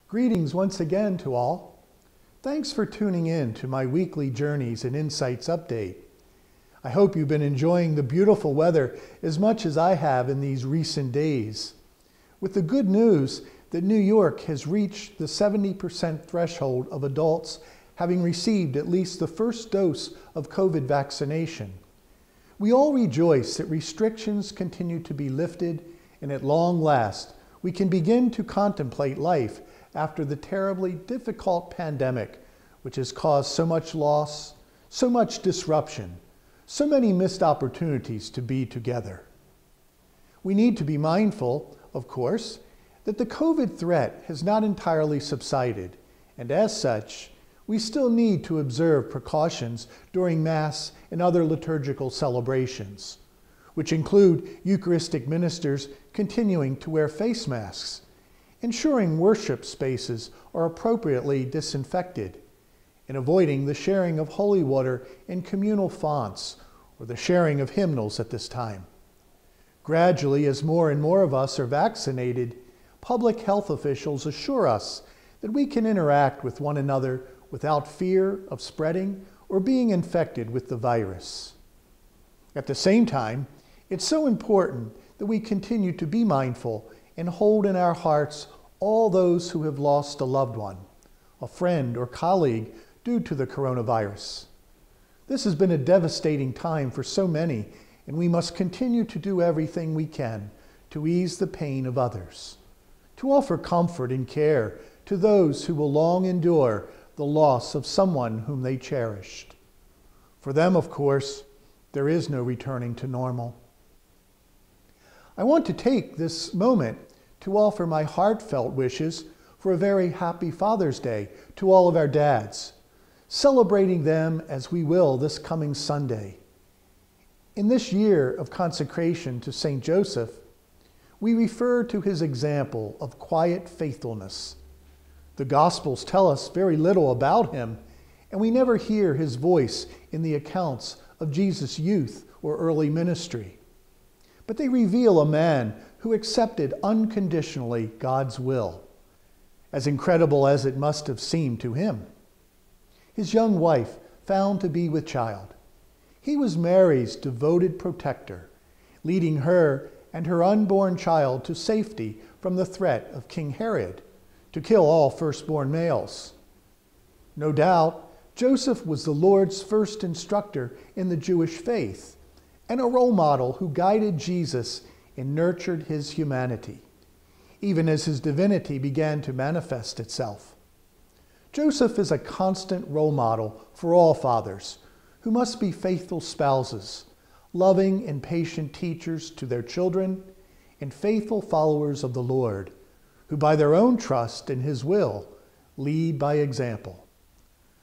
Greetings once again to all. Thanks for tuning in to my weekly Journeys and Insights update. I hope you've been enjoying the beautiful weather as much as I have in these recent days. With the good news that New York has reached the 70% threshold of adults having received at least the first dose of COVID vaccination. We all rejoice that restrictions continue to be lifted, and at long last, we can begin to contemplate life after the terribly difficult pandemic, which has caused so much loss, so much disruption, so many missed opportunities to be together. We need to be mindful, of course, that the COVID threat has not entirely subsided, and as such, we still need to observe precautions during Mass and other liturgical celebrations, which include Eucharistic ministers continuing to wear face masks, ensuring worship spaces are appropriately disinfected, and avoiding the sharing of holy water in communal fonts or the sharing of hymnals at this time. Gradually, as more and more of us are vaccinated, public health officials assure us that we can interact with one another without fear of spreading or being infected with the virus. At the same time, it's so important that we continue to be mindful and hold in our hearts all those who have lost a loved one, a friend or colleague due to the coronavirus. This has been a devastating time for so many, and we must continue to do everything we can to ease the pain of others, to offer comfort and care to those who will long endure the loss of someone whom they cherished. For them, of course, there is no returning to normal. I want to take this moment to offer my heartfelt wishes for a very happy Father's Day to all of our dads, celebrating them as we will this coming Sunday. In this year of consecration to St. Joseph, we refer to his example of quiet faithfulness. The Gospels tell us very little about him, and we never hear his voice in the accounts of Jesus' youth or early ministry. But they reveal a man who accepted unconditionally God's will, as incredible as it must have seemed to him. His young wife found to be with child. He was Mary's devoted protector, leading her and her unborn child to safety from the threat of King Herod to kill all firstborn males. No doubt, Joseph was the Lord's first instructor in the Jewish faith and a role model who guided Jesus and nurtured his humanity, even as his divinity began to manifest itself. Joseph is a constant role model for all fathers who must be faithful spouses, loving and patient teachers to their children, and faithful followers of the Lord, who by their own trust in his will lead by example.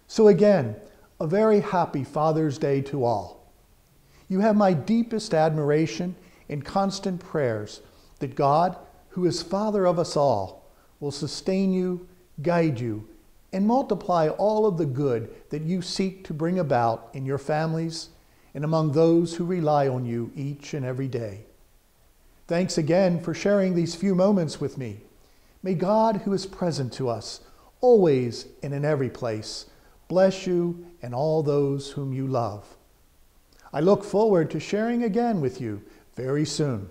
So again, a very happy Father's Day to all. You have my deepest admiration and constant prayers that God, who is Father of us all, will sustain you, guide you, and multiply all of the good that you seek to bring about in your families and among those who rely on you each and every day. Thanks again for sharing these few moments with me. May God, who is present to us, always and in every place, bless you and all those whom you love. I look forward to sharing again with you very soon.